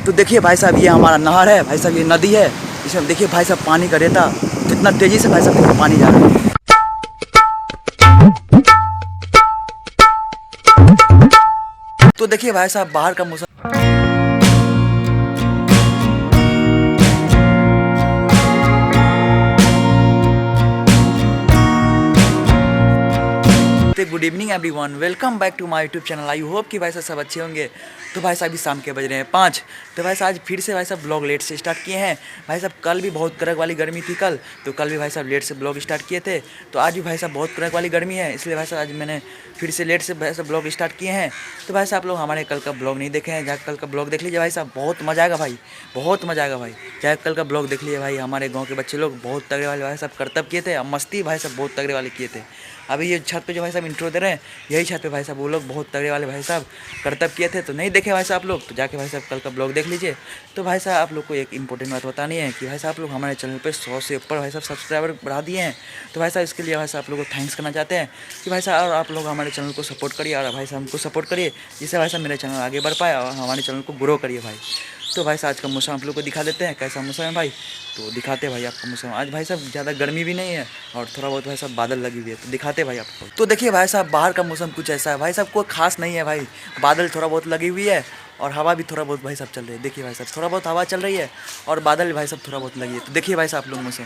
तो देखिए भाई साहब ये हमारा नहर है, भाई साहब ये नदी है। इसमें देखिए भाई साहब पानी का रेता कितना तेजी से भाई साहब देखिए पानी जा रहा है। तो देखिए भाई साहब बाहर का मौसम good evening everyone, welcome back to my YouTube channel. I hope कि भाई साहब सब अच्छे होंगे। तो भाई साहब अभी शाम के बज रहे हैं 5। तो भाई साहब आज फिर से भाई साहब ब्लॉग लेट से स्टार्ट किए हैं। भाई साहब कल भी बहुत कड़क वाली गर्मी थी कल, तो कल भी भाई साहब लेट से ब्लॉग स्टार्ट किए थे। तो आज भी भाई साहब बहुत कड़क वाली गर्मी है, इसलिए भाई साहब आज मैंने फिर से लेट से भाई साहब ब्लॉग स्टार्ट किए हैं। तो भाई साहब आप लोग हमारे कल का ब्लॉग नहीं देखे हैं, जाकर कल का ब्लॉग देख लीजिए भाई साहब, बहुत मज़ा आएगा भाई, बहुत मज़ा आएगा भाई। जाकर कल का ब्लॉग देख लीजिए भाई। हमारे गाँव के बच्चे लोग बहुत तगड़े वाले भाई साहब करतब किए थे, मस्ती भाई साहब बहुत तगड़े वाले किए थे। अभी ये छत पे जो भाई साहब इंट्रो दे रहे हैं, यही छत पे भाई साहब वो लोग बहुत तगड़े वाले भाई साहब करतब किए थे। तो नहीं देखे भाई साहब आप लोग, तो जाके भाई साहब कल का ब्लॉग देख लीजिए। तो भाई साहब आप लोग को एक इंपॉर्टेंट बात बतानी है कि भाई साहब आप लोग हमारे चैनल पे 100 से ऊपर भाई साहब सब्सक्राइबर बढ़ा दिए हैं। तो भाई साहब इसके लिए भाई साहब आप लोग को थैंक्स करना चाहते हैं कि भाई साहब आप लोग हमारे चैनल को सपोर्ट करिए और भाई साहब हमको सपोर्ट करिए, जिससे भाई साहब मेरा चैनल आगे बढ़ पाए और हमारे चैनल को ग्रो करिए भाई। तो भाई साहब आज का मौसम आप लोग को दिखा देते हैं, कैसा मौसम है भाई। तो दिखाते हैं भाई आपका मौसम। आज भाई साहब ज़्यादा गर्मी भी नहीं है और थोड़ा बहुत भाई साहब बादल लगी हुई है, तो दिखाते हैं भाई आपको। तो देखिए भाई साहब बाहर का मौसम कुछ ऐसा है भाई साहब, कोई खास नहीं है भाई। बादल थोड़ा बहुत लगी हुई है और हवा भी थोड़ा बहुत भाई साहब चल रही है। देखिए भाई साहब थोड़ा बहुत हवा चल रही है और बादल भाई साहब थोड़ा बहुत लगी है। तो देखिए भाई साहब आप लोग मौसम।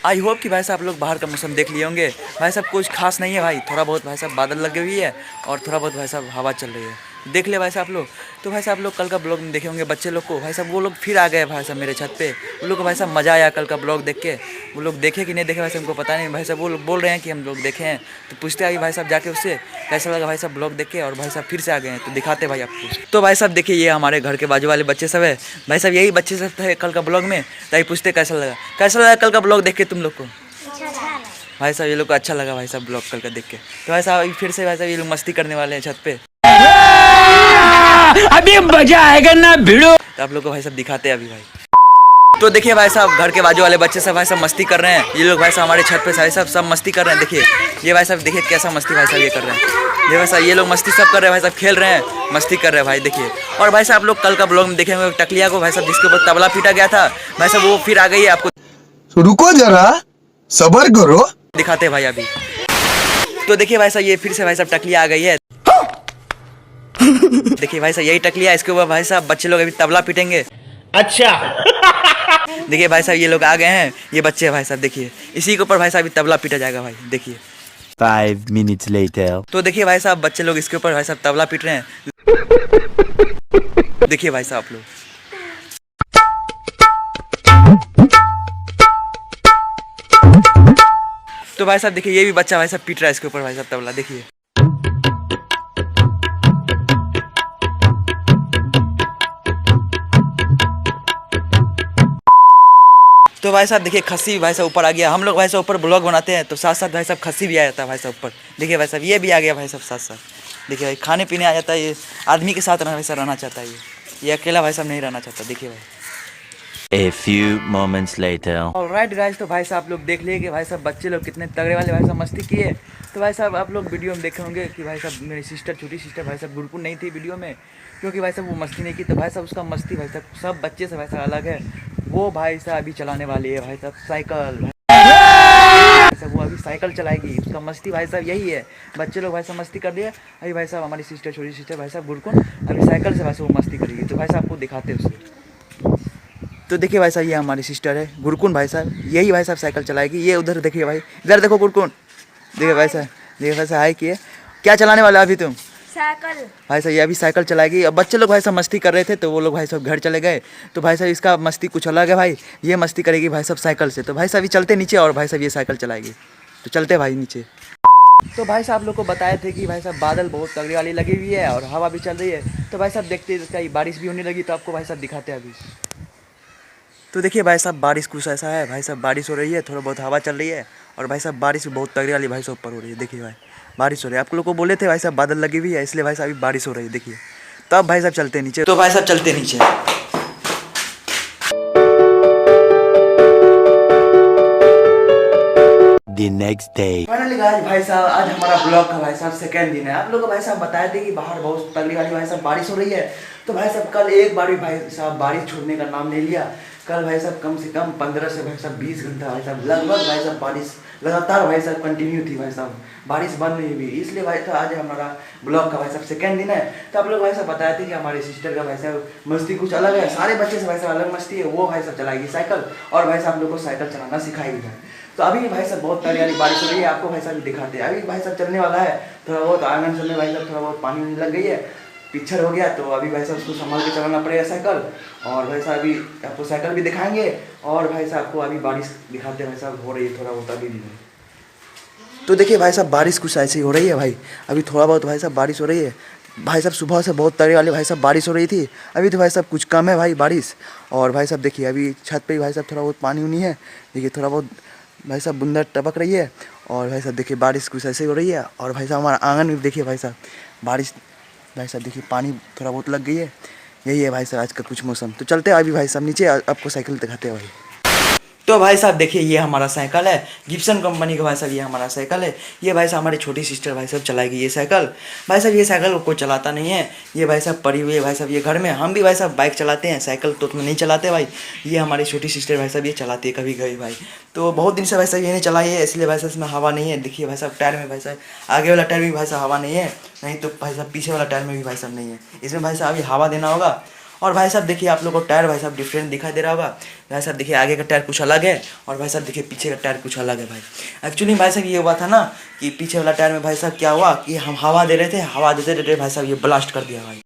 आई होप कि भाई साहब आप लोग बाहर का मौसम देख लिए होंगे। भाई साहब कुछ खास नहीं है भाई, थोड़ा बहुत भाई साहब बादल लगी हुई है और थोड़ा बहुत भाई साहब हवा चल रही है। देख ले भाई साहब आप लोग। तो भाई साहब आप लोग कल का ब्लॉग में देखे होंगे बच्चे लोग को, भाई साहब वो लोग फिर आ गए भाई साहब मेरे छत पे। उन लोग को भाई साहब मज़ा आया कल का ब्लॉग देख के। वो लोग देखे कि नहीं देखे भाई साहब हमको पता नहीं, भाई साहब वो लोग बोल रहे हैं कि हम लोग देखे हैं। तो पूछते आइए भाई साहब जाके उससे कैसा लगा भाई साहब ब्लॉग देख के, और भाई साहब फिर से आ गए हैं। तो दिखाते भाई आपको। तो भाई साहब देखिए ये हमारे घर के बाजू वाले बच्चे सब है भाई साहब, यही बच्चे सब थे कल का ब्लॉग में। ताकि पूछते कैसा लगा कल का ब्लॉग देख के तुम लोग को। भाई साहब ये लोग को अच्छा लगा भाई साहब ब्लॉग कल का देख के। तो भाई साहब फिर से भाई साहब ये लोग मस्ती करने वाले हैं छत पे। अभी मजा आएगा ना भिड़ो। तो आप लोग को भाई साहब दिखाते हैं अभी भाई। तो देखिए भाई साहब घर के बाजू वाले बच्चे सब भाई साहब मस्ती कर रहे हैं। ये लोग भाई साहब हमारे छत पे भाई साहब सब मस्ती कर रहे हैं। देखिए ये भाई साहब देखिए कैसा मस्ती भाई साहब ये कर रहे हैं। ये भाई साहब ये लोग मस्ती सब कर रहे हैं भाई साहब, खेल रहे हैं, मस्ती कर रहे हैं भाई देखिए। और भाई साहब आप लोग कल का ब्लॉग में देखेंगे टकलिया को भाई साहब जिसके ऊपर तबला पीटा गया था, भाई साहब वो फिर आ गई है। आपको रुको जरा सबर करो, दिखाते हैं भाई अभी। तो देखिए भाई साहब ये फिर से भाई साहब टकलिया आ गई है। देखिए भाई साहब यही टकलिया, इसके ऊपर भाई साहब बच्चे लोग अभी तबला पीटेंगे। अच्छा। देखिए भाई साहब ये लोग आ गए हैं, ये बच्चे भाई साहब देखिए इसी के ऊपर भाई साहब तबला पीटा जाएगा भाई देखिए। 5 minutes later. तो देखिए भाई साहब बच्चे लोग इसके ऊपर भाई साहब तबला पीट रहे हैं। देखिए भाई साहब आप लोग। तो भाई साहब देखिए ये भी बच्चा भाई साहब पीट रहा है इसके ऊपर भाई साहब तबला देखिए। तो भाई साहब देखिए खस्सी भाई साहब ऊपर आ गया। हम लोग भाई साहब ऊपर ब्लॉग बनाते हैं तो साथ साथ भाई साहब खस्सी भी आ जाता है भाई साहब ऊपर। देखिए भाई साहब ये भी आ गया भाई साहब साथ साथ। देखिए भाई खाने पीने आ जाता है, ये आदमी के साथ भाई साहब रहना चाहता है, ये अकेला भाई साहब नहीं रहना चाहता। देखिए भाई। A few moments later. Alright guys, तो भाई साहब आप लोग देख लिए कि भाई साहब बच्चे लोग कितने तगड़े वाले भाई साहब मस्ती किए। तो भाई साहब आप लोग वीडियो में देखे होंगे कि भाई साहब मेरी सिस्टर छोटी सिस्टर भाई साहब बिल्कुल नहीं थी वीडियो में, क्योंकि भाई साहब वो मस्ती नहीं की। तो भाई साहब उसका मस्ती भाई साहब सब बच्चे से भाई साहब अलग है। वो भाई साहब अभी चलाने वाली है भाई साहब साइकिल। भाई साहब वो अभी साइकिल चलाएगी, उसका मस्ती भाई साहब यही है। बच्चे लोग भाई साहब मस्ती कर दिए। अभी भाई साहब हमारी सिस्टर छोटी सिस्टर भाई साहब गुरकुन अभी साइकिल से भाई साहब वो मस्ती करेगी। तो भाई साहब आपको दिखाते हैं उसे। तो देखिए भाई साहब ये हमारी सिस्टर है गुरकुन भाई साहब, यही भाई साहब साइकिल चलाएगी। ये उधर देखिए भाई, इधर देखो गुरकुन, देखिए भाई साहब, देखिए भाई साहब हाय किए। क्या चलाने वाला अभी तुम? साइकिल। भाई साहब ये अभी साइकिल चलाएगी। अब बच्चे लोग भाई साहब मस्ती कर रहे थे तो वो लोग भाई साहब घर चले गए। तो भाई साहब इसका मस्ती कुछ अलग है भाई, ये मस्ती करेगी भाई साहब साइकिल से। तो भाई साहब ये चलते नीचे और भाई साहब ये साइकिल चलाएगी। तो चलते भाई नीचे। तो भाई साहब लोग को बताए थे कि भाई साहब बादल बहुत तगड़ी वाली लगी हुई है और हवा भी चल रही है। तो भाई साहब देखते इसका बारिश भी होने लगी, तो आपको भाई साहब दिखाते हैं अभी। तो देखिए भाई साहब बारिश कुछ ऐसा है, भाई साहब बारिश हो रही है, थोड़ा बहुत हवा चल रही है और भाई साहब बारिश भी बहुत तगड़ी वाली भाई साहब ऊपर हो रही है। देखिए भाई बारिश हो रही है। आप लोग को बोले थे भाई साहब बादल लगी हुई है, इसलिए भाई साहब अभी बारिश हो रही है। देखिए तो अब भाई साहब चलते नीचे। तो भाई साहब चलते नीचे। The next day. Finally guys भाई साहब आज हमारा ब्लॉग का भाई साहब सेकंड दिन है। आप लोगों को भाई साहब बताए थे कि बाहर बहुत तगड़ी वाली भाई साहब बारिश हो रही है। तो भाई साहब कल एक बार भी भाई साहब बारिश छोड़ने का नाम नहीं लिया। कल भाई साहब कम से कम 15 से भाई साहब 20 घंटा भाई साहब लगभग भाई साहब बारिश लगातार भाई साहब कंटिन्यू थी भाई साहब, बारिश बंद नहीं हुई। इसलिए भाई तो आज हमारा ब्लॉग का भाई साहब सेकंड दिन है। तो आप लोग भाई साहब बताए थे कि हमारे सिस्टर का भाई साहब मस्ती कुछ अलग है, सारे बच्चे से भाई साहब अलग मस्ती है। वो भाई साहब चलाएगी साइकिल और भाई साहब लोग को साइकिल चलाना सिखाएगी भाई। तो अभी भाई साहब बहुत तगड़ी वाली बारिश हो रही है, आपको भाई साहब दिखाते हैं। अभी भाई साहब चलने वाला है, थोड़ा बहुत आंगन सब में भाई साहब थोड़ा बहुत पानी लग गई है, पिक्चर हो गया। तो अभी भाई साहब उसको संभाल के चलाना पड़ेगा साइकिल। और भाई साहब अभी आपको साइकिल भी दिखाएंगे और भाई साहब को अभी बारिश दिखाते हैं भाई साहब हो रही है थोड़ा बहुत अभी भी। तो देखिए भाई साहब बारिश कुछ ऐसी हो रही है भाई, अभी थोड़ा बहुत भाई साहब बारिश हो रही है। भाई साहब सुबह से बहुत तगड़े वाली भाई साहब बारिश हो रही थी, अभी तो भाई साहब कुछ कम है भाई बारिश। और भाई साहब देखिए अभी छत पे भाई साहब थोड़ा बहुत पानी उनी है, देखिए थोड़ा बहुत भाई साहब बूंदा टपक रही है। और भाई साहब देखिए बारिश कुछ ऐसे हो रही है। और भाई साहब हमारा आंगन में देखिए भाई साहब बारिश भाई साहब देखिए पानी थोड़ा बहुत लग गई है। यही है भाई साहब आज का कुछ मौसम। तो चलते हैं अभी भाई साहब नीचे, आपको साइकिल दिखाते हैं भाई। तो भाई साहब देखिए ये हमारा साइकिल है, गिब्सन कंपनी का भाई साहब ये हमारा साइकिल है। ये भाई साहब हमारी छोटी सिस्टर भाई साहब चलाएगी ये साइकिल। भाई साहब ये साइकिल कोई चलाता नहीं है, ये भाई साहब पड़ी हुई है भाई साहब ये घर में। हम भी भाई साहब बाइक चलाते हैं, साइकिल तो उतना नहीं चलाते भाई। ये हमारी छोटी सिस्टर भाई साहब ये चलाती है कभी कभी भाई। तो बहुत दिन से भाई साहब ये नहीं चलाई है, इसलिए भाई साहब इसमें हवा नहीं है। देखिए भाई साहब टायर में भाई साहब आगे वाला टायर में भी भाई साहब हवा नहीं है, नहीं तो भाई साहब पीछे वाला टायर में भी भाई साहब नहीं है। इसमें भाई साहब अभी हवा देना होगा। और भाई साहब देखिए आप लोग को टायर भाई साहब डिफरेंट दिखाई दे रहा होगा। भाई साहब देखिए आगे का टायर कुछ अलग है और भाई साहब देखिए पीछे का टायर कुछ अलग है भाई। एक्चुअली भाई साहब ये हुआ था ना कि पीछे वाला टायर में भाई साहब क्या हुआ कि हम हवा दे रहे थे, हवा देते देते भाई साहब ये ब्लास्ट कर दिया भाई।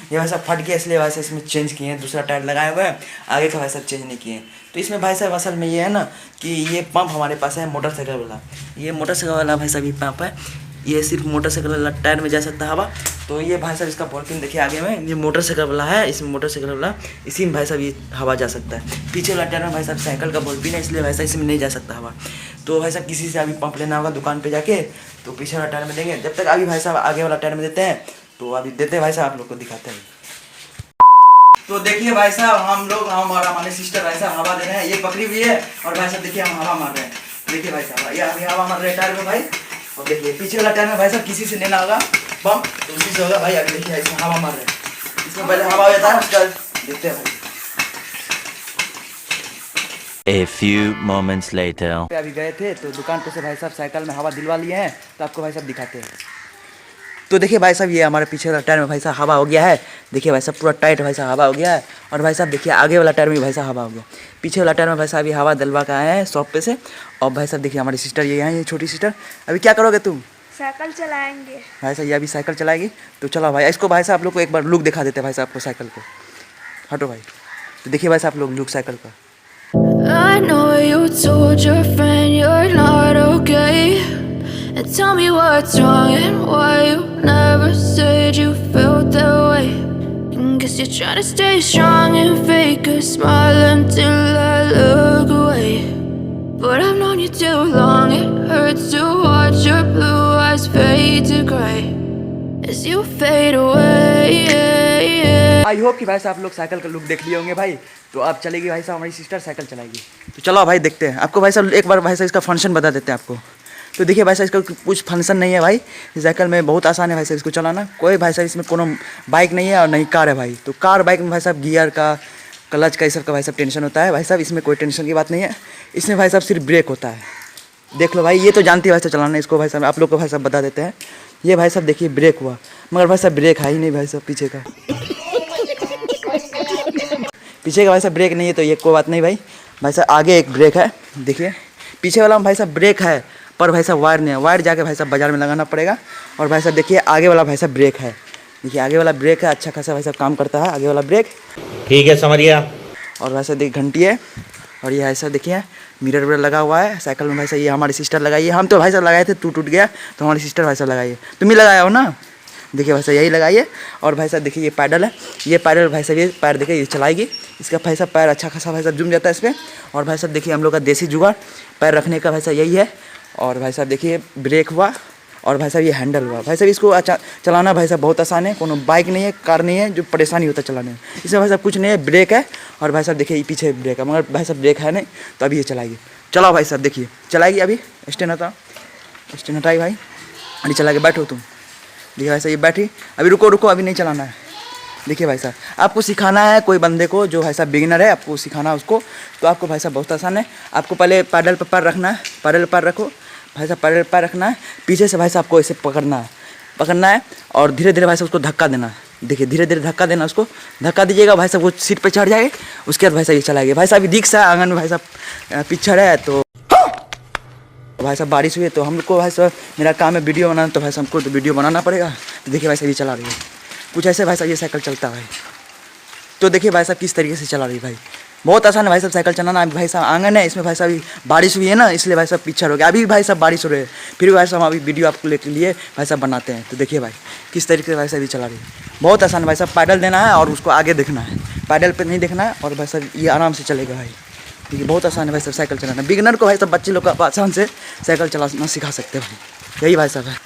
ये भाई साहब फट गया, इसलिए भाई साहब इसमें चेंज किए हैं, दूसरा टायर लगाए हुए हैं, आगे का भाई साहब चेंज नहीं किए हैं। तो इसमें भाई साहब असल में ये है ना कि ये पंप हमारे पास है मोटरसाइकिल वाला, ये मोटरसाइकिल वाला भाई साहब ये पंप है। ये सिर्फ मोटरसाइकिल वाला टायर में जा सकता है हवा। तो ये भाई साहब इसका बॉल पिन देखिए आगे में, ये मोटरसाइकिल वाला है, इसमें मोटरसाइकिल वाला इसी में भाई साहब ये हवा जा सकता है। पीछे वाला टायर में भाई साहब साइकिल का बॉल पिन है, इसलिए भाई साहब इसमें नहीं जा सकता हवा। तो भाई साहब किसी से अभी पंप लेना होगा दुकान पे जाके, तो पीछे वाला टायर में देंगे। जब तक अभी भाई साहब आगे वाला टायर में देते हैं, तो अभी देते हैं भाई साहब आप लोग को दिखाते हैं। तो देखिए भाई साहब हम लोग हमारे सिस्टर भाई साहब हवा दे रहे हैं, ये पकड़ी हुई है और भाई साहब देखिए हम हवा मार रहे हैं। देखिए भाई साहब ये अभी हवा मार रहे हैं टायर में भाई। और देखिए पीछे वाला टायर में भाई साहब किसी से लेना होगा पंप, तो उसी से होगा भाई। अभी देखिए इसमें हवा मार रहे हैं, इसमें पहले हवा होता है उसका देखते हैं भाई। A few moments later. अभी गए थे तो दुकान पे से भाई साहब साइकिल में हवा दिलवा लिए हैं, तो आपको भाई साहब दिखाते हैं। तो देखिए भाई साहब ये हमारे पीछे वाला टायर में भाई साहब हवा हो गया है, देखिए भाई साहब पूरा टाइट भाई साहब हवा हो गया है। और भाई साहब देखिए आगे वाला टायर में भाई साहब हवा हो गया, पीछे वाला टायर में भाई साहब ये हवा दिलवा के आए हैं शॉप पे से। और भाई साहब देखिए हमारी सिस्टर ये हैं, ये छोटी सिस्टर। अभी क्या करोगे तुम? साइकिल चलाएंगे। भाई साहब ये अभी साइकिल चलाएगी। तो चलो भाई इसको भाई साहब आप लोग को एक बार लुक दिखा देते हैं भाई साहब आपको साइकिल को। हटो भाई, तो देखिए भाई साहब आप लोग लुक साइकिल का। I know you told your friend you're not okay, and tell me what's wrong and why you never said you felt that way. And guess you're trying to stay strong and fake a smile until I look away. But I've known you too long, it hurts to watch your blue eyes fade to grey as you fade away. I hope कि भाई साहब आप लोग cycle का look देख लिए होंगे भाई। तो अब चलेगी भाई साहब हमारी सिस्टर साइकिल चलाएगी। तो चलो भाई देखते हैं, आपको भाई साहब एक बार भाई साहब इसका फंक्शन बता देते हैं आपको। तो देखिए भाई साहब इसका कुछ फंक्शन नहीं है भाई, इस साइकिल में बहुत आसान है भाई साहब इसको चलाना। कोई भाई साहब इसमें कोनो बाइक नहीं है और नहीं कार है भाई। तो कार बाइक में भाई साहब गियर का क्लच का ये सब का भाई साहब टेंशन होता है, भाई साहब इसमें कोई टेंशन की बात नहीं है। इसमें भाई साहब सिर्फ ब्रेक होता है, देख लो भाई, ये तो जानती है भाई साहब चलाना। इसको भाई साहब आप लोग को भाई साहब बता देते हैं। ये भाई साहब देखिए ब्रेक हुआ, मगर भाई साहब ब्रेक है ही नहीं भाई साहब पीछे का, पीछे का भाई साहब ब्रेक नहीं है। तो ये कोई बात नहीं भाई, भाई साहब आगे एक ब्रेक है, देखिए पीछे वाला भाई साहब ब्रेक है, पर भाई साहब वायर नहीं है, वायर जाके भाई साहब बाजार में लगाना पड़ेगा। और भाई साहब देखिए आगे वाला भाई साहब ब्रेक है, देखिए आगे वाला ब्रेक है, अच्छा खासा भाई साहब काम करता है आगे वाला ब्रेक। ठीक है समझ गया। और भाई साहब देखिए घंटी है, और ये ऐसा देखिए मिरर विरर लगा हुआ है साइकिल में भाई साहब। ये हमारी सिस्टर लगाई है, हम तो भाई साहब लगाए थे टूट गया, तो हमारी सिस्टर भाई साहब लगाई है। तुम ही लगाया हो ना, देखिए भाई साहब यही लगाइए। और भाई साहब देखिए ये पैडल है, ये पैडल भाई साहब ये पैर देखिए ये चलाएगी, इसका भाई साहब पैर अच्छा खासा भाई साहब जुम जाता है इस पर। और भाई साहब देखिए हम लोग का देसी जुगाड़ पैर रखने का भाई साहब यही है। और भाई साहब देखिए ब्रेक हुआ, और भाई साहब ये हैंडल हुआ। भाई साहब इसको चलाना भाई साहब बहुत आसान है, कोनो बाइक नहीं है, कार नहीं है जो परेशानी होता चलाने में। इसमें भाई साहब कुछ नहीं है, ब्रेक है और भाई साहब देखिए पीछे ब्रेक है, मगर भाई साहब ब्रेक है नहीं, तो अभी ये चलाएगी। चलाओ भाई साहब, देखिए चलाएगी अभी। स्टैंड हटाओ, स्टैंड हटाई भाई, अभी चला के बैठो तुम। देखिए भाई साहब ये बैठी, अभी रुको रुको, अभी नहीं चलाना है। देखिए भाई साहब आपको सिखाना है कोई बंदे को जो भाई साहब बिगिनर है, आपको सिखाना है उसको, तो आपको भाई साहब बहुत आसान है। आपको पहले पैडल पर पैर रखना है, पैडल पर रखो भाई साहब, पैडल पैर रखना है, पीछे से भाई साहब आपको ऐसे पकड़ना है और धीरे धीरे भाई साहब उसको धक्का देना है। देखिए धीरे धीरे धक्का देना, उसको धक्का दीजिएगा भाई साहब वो सीट पे चढ़ जाएगी। उसके बाद भाई साहब ये चलाएगी। भाई साहब रिक्शा है आंगन में, भाई साहब पिक्चर है, तो भाई साहब बारिश हुई है तो हम लोग को भाई साहब मेरा काम है वीडियो बनाना, तो भाई साहब हमको तो वीडियो बनाना पड़ेगा। तो देखिए भाई साहब ये चला रही है, कुछ ऐसे भाई साहब ये साइकिल चलता है भाई। तो देखिए भाई साहब किस तरीके से चला रही है भाई, बहुत आसान है भाई साहब साइकिल चलाना। भाई साहब आंगन है, इसमें भाई साहब बारिश हुई है ना, इसलिए भाई साहब पिक्चर हो गया। अभी भाई साहब बारिश हो रही है, फिर भाई साहब हम अभी वीडियो आपको लेके लिए भाई साहब बनाते हैं। तो देखिए भाई किस तरीके से भाई साहब ये चला रही है, बहुत आसान है भाई साहब। पैडल देना है और उसको आगे देखना है, पैडल पे नहीं देखना है, और भाई साहब ये आराम से चलेगा भाई। देखिए बहुत आसान है भाई साहब साइकिल चलाना। बिगिनर को भाई साहब बच्चे लोग को आसान से साइकिल चलाना सिखा सकते हैं भाई, यही भाई साहब है।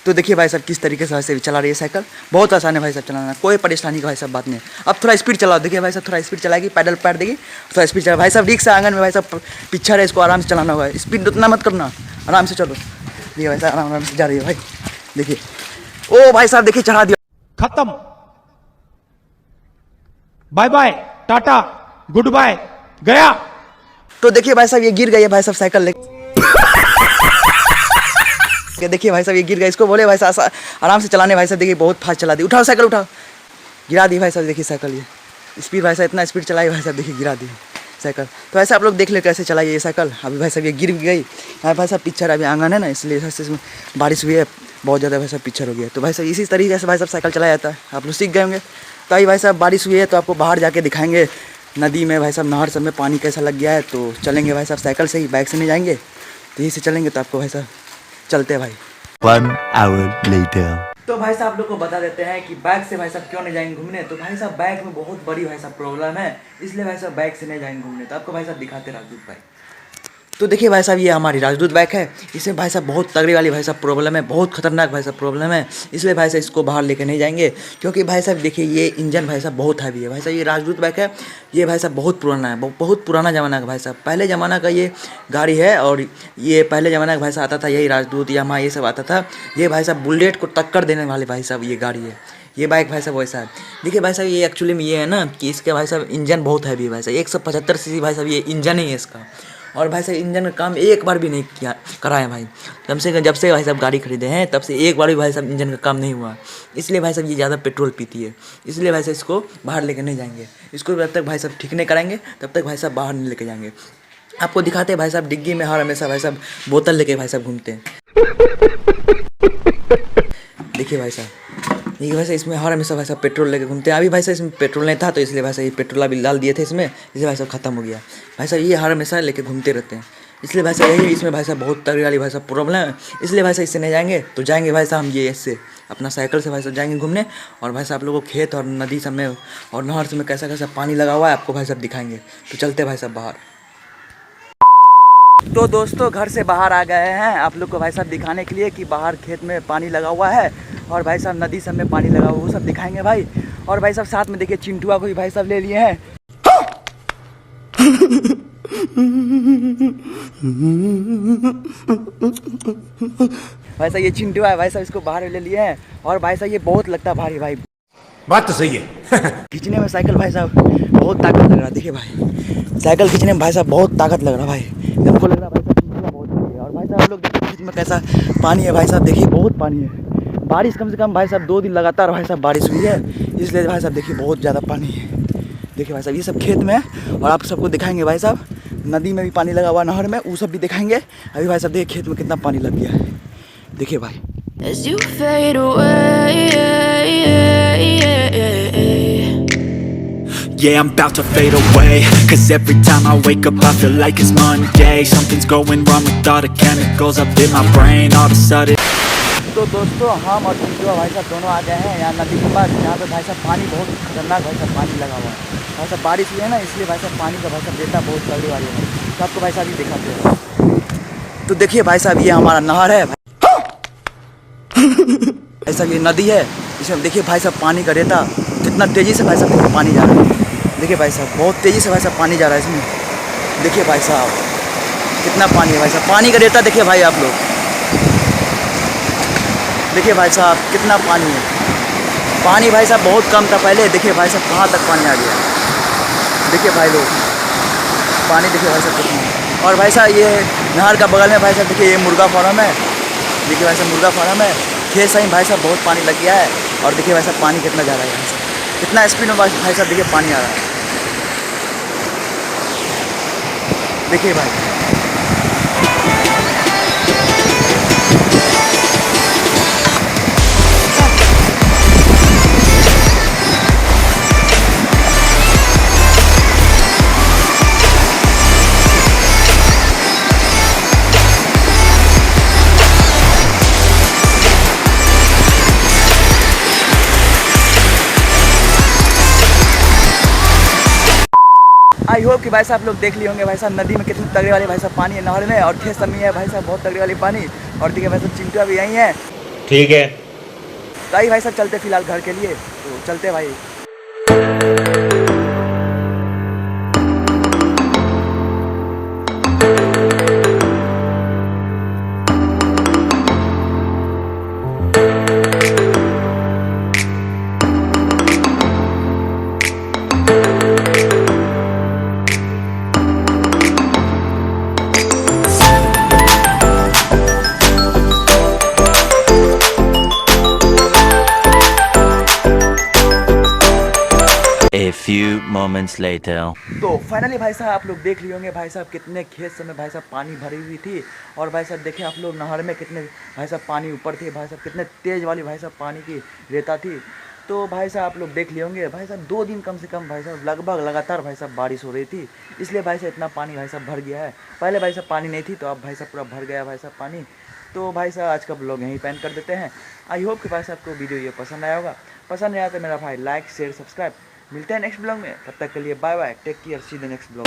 तो देखिए भाई साहब किस तरीके से भाई साहब चला रही है साइकिल, बहुत आसान है भाई साहब चलाना, कोई परेशानी का भाई साहब बात नहीं। अब थोड़ा स्पीड चलाओ, देखिए भाई साहब थोड़ा स्पीड चलाएगी, पैडल पैर देगी, थोड़ा स्पीड चला। भाई साहब रिक्शा आंगन में भाई साहब पिक्चर है, इसको आराम से चलाना होगा, स्पीड उतना मत करना, आराम से चलो। देखिए भाई साहब आराम से जा रही है भाई, देखिए ओ भाई साहब देखिए चढ़ा दिया, खत्म, bye bye, tata, goodbye, गया। तो देखिए भाई साहब ये गिर गई है भाई साहब साइकिल लेके। देखिए भाई साहब ये गिर गया, इसको बोले भाई साहब आराम से चलाने। भाई साहब देखिए बहुत फास्ट चला दी, उठाओ साइकिल उठाओ, गिरा दी भाई साहब। देखिए साइकिल ये स्पीड भाई साहब इतना स्पीड चलाई भाई साहब, देखिए गिरा दी साइकिल। तो ऐसे आप लोग देख ले कैसे चलाइए ये साइकिल। अभी भाई साहब ये गिर गई भाई साहब, पिक्चर अभी आंगन है ना, इसलिए इसमें बारिश हुई है बहुत ज़्यादा भाई साहब, पिक्चर हो गया। तो भाई साहब इसी तरीके से भाई साहब साइकिल चलाया जाता है, आप लोग सीख गए होंगे। तो अभी भाई साहब बारिश हुई है तो आपको बाहर जाके दिखाएंगे नदी में भाई साहब, नहर सब में पानी कैसा लग गया है। तो चलेंगे भाई साहब साइकिल से ही, बाइक से नहीं जाएंगे, तो यहीं से चलेंगे। तो आपको भाई साहब चलते हैं भाई। 1 hour later. तो भाई साहब आप लोग को बता देते हैं कि बाइक से भाई साहब क्यों नहीं जाएंगे घूमने। तो भाई साहब बाइक में बहुत बड़ी भाई साहब प्रॉब्लम है, इसलिए भाई साहब बाइक से नहीं जाएंगे घूमने। तो आपको भाई साहब दिखाते राजदूत बाइक। तो देखिए भाई साहब ये हमारी राजदूत बाइक है, इसमें भाई साहब बहुत तगड़ी वाली भाई साहब प्रॉब्लम है, बहुत खतरनाक भाई साहब प्रॉब्लम है, इसलिए भाई साहब इसको बाहर लेके नहीं जाएंगे। क्योंकि भाई साहब देखिए ये इंजन भाई साहब बहुत हैवी है भाई साहब। ये राजदूत बाइक है, ये भाई साहब बहुत पुराना है, बहुत पुराना ज़माना का भाई साहब, पहले ज़माना का ये गाड़ी है। और ये पहले ज़माना का भाई साहब आता था यही राजदूत यामा ये सब आता था। ये भाई साहब बुलेट को टक्कर देने वाले भाई साहब ये गाड़ी है, ये बाइक भाई साहब वैसा है। देखिए भाई साहब ये एक्चुअली में ये है ना कि इसके भाई साहब इंजन बहुत हैवी है भाई साहब, 175 सीसी भाई साहब ये इंजन ही है इसका। और भाई साहब इंजन का काम एक बार भी नहीं किया करा है भाई, जब से भाई साहब गाड़ी खरीदे हैं तब से एक बार भी भाई साहब इंजन का काम नहीं हुआ। इसलिए भाई साहब ये ज़्यादा पेट्रोल पीती है, इसलिए भाई साहब इसको बाहर लेके नहीं जाएंगे। इसको जब तक भाई साहब ठीक नहीं कराएंगे तब तक भाई साहब बाहर नहीं लेके जाएंगे। आपको दिखाते हैं भाई साहब डिग्गी में हर हमेशा भाई साहब बोतल लेके भाई साहब घूमते हैं। देखिए भाई साहब, देखिए भाई साहब इसमें हर हमेशा भाई साहब पेट्रोल लेके घूमते हैं। अभी भाई साहब इसमें पेट्रोल नहीं था तो इसलिए भाई साहब ये पेट्रोल अभी डाल दिए थे इसमें, इसलिए भाई साहब खत्म हो गया। भाई साहब ये हर हमेशा लेके घूमते रहते हैं, इसलिए भाई साहब यही इसमें भाई साहब बहुत तगड़ी वाली भाई साहब प्रॉब्लम है। इसलिए भाई साहब इससे नहीं जाएंगे। तो जाएंगे भाई साहब हम ये इससे अपना साइकिल से भाई साहब जाएंगे घूमने। और भाई साहब आप लोगों को खेत और नदी सब में और नहर सब में कैसा कैसा पानी लगा हुआ है आपको भाई साहब दिखाएंगे। तो चलते भाई साहब बाहर। तो दोस्तों घर से बाहर आ गए हैं आप लोग को भाई साहब दिखाने के लिए कि बाहर खेत में पानी लगा हुआ है और भाई साहब नदी सब में पानी लगा हुआ, वो सब दिखाएंगे भाई। और भाई साहब साथ में देखिए चिंटुआ को भी भाई साहब ले लिए हैं। भाई साहब ये चिंटुआ है भाई साहब, इसको बाहर ले लिए हैं। और भाई साहब ये बहुत लगता है भारी भाई, बात तो सही है। खींचने में साइकिल भाई साहब बहुत ताकत लग रहा है। देखिए भाई साइकिल खींचने में भाई साहब बहुत ताकत लग रहा है भाई, हमको लग रहा है भाई साहब चिंटुआ बहुत भारी है। और भाई साहब आप लोग देखिए खेत में कैसा पानी है भाई साहब, देखिए बहुत पानी है। बारिश कम से कम भाई साहब 2 दिन लगातार भाई साहब बारिश हुई है, इसलिए भाई साहब देखिए बहुत ज़्यादा पानी है। देखिए भाई साहब ये सब खेत में है और आप सबको दिखाएंगे भाई साहब नदी में भी पानी लगा हुआ, नहर में, वो सब भी दिखाएंगे। अभी भाई साहब देखिए खेत में कितना पानी लग गया है, देखिए भाई। As you fade away, Yeah, I'm about to fade away. Cause every time I wake up I feel like it's Monday. Something's going wrong with all the chemicals up in my brain. All of a sudden तो दोस्तों हम और चिंटुआ भाई साहब दोनों आ गए हैं यहाँ नदी के पास, यहाँ पे भाई साहब पानी बहुत खतरनाक भाई साहब पानी लगा हुआ है। भाई साहब बारिश हुई है ना, इसलिए भाई साहब पानी का भाई साहब रेता बहुत तगड़ी वाली है। तो आपको भाई साहब ये दिखाते हैं। तो देखिए भाई साहब ये हमारा नहर है, ऐसा ये नदी है, इसमें देखिए भाई साहब पानी का रेता कितना तेज़ी से भाई साहब देखिए पानी जा रहा है। देखिए भाई साहब बहुत तेज़ी से भाई साहब पानी जा रहा है इसमें। देखिए भाई साहब कितना पानी है भाई साहब, पानी का रेता देखिए भाई आप लोग। देखिए भाई साहब कितना पानी है। पानी भाई साहब बहुत कम था पहले, देखिए भाई साहब कहाँ तक पानी आ गया। देखिए भाई लोग पानी देखिए भाई साहब कितना। और भाई साहब ये नहर का बगल में भाई साहब देखिए ये मुर्गा फार्म है। देखिए भाई साहब मुर्गा फार्म है, खेत सही भाई साहब बहुत पानी लग गया है। और देखिए भाई साहब पानी कितना जा रहा है भाई साहब, कितना स्पीड में भाई साहब देखिए पानी आ रहा है। देखिए भाई आई होप कि भाई साहब आप लोग देख लिए होंगे भाई साहब नदी में कितनी तगड़े वाली भाई साहब पानी है नहर में, और खेत सब में है भाई साहब बहुत तगड़े वाली पानी। और देखिए भाई साहब चिंटू भी यहीं है। ठीक है। तो आई भाई साहब चलते फिलहाल घर के लिए, तो चलते भाई। A few moments later. तो फाइनली भाई साहब आप लोग देख लिए होंगे भाई साहब कितने खेत समय भाई साहब पानी भरी हुई थी। और भाई साहब देखिए आप लोग नहर में कितने भाई साहब पानी ऊपर थे भाई साहब, कितने तेज़ वाली भाई साहब पानी की रेता थी। तो भाई साहब आप लोग देख लिए होंगे भाई साहब 2 दिन कम से कम भाई साहब लगभग लगातार भाई साहब बारिश हो रही थी, इसलिए भाई साहब इतना पानी भाई साहब भर गया है। पहले भाई साहब पानी नहीं थी, तो अब भाई साहब पूरा भर गया भाई साहब पानी। तो भाई साहब आज का ब्लॉग यहीं पेंड कर देते हैं। आई होप कि भाई साहब आपको वीडियो ये पसंद आया होगा। पसंद आया तो मेरा भाई लाइक शेयर सब्सक्राइब। मिलते हैं नेक्स्ट ब्लॉग में, तब तक के लिए bye bye, take care, see the next blog.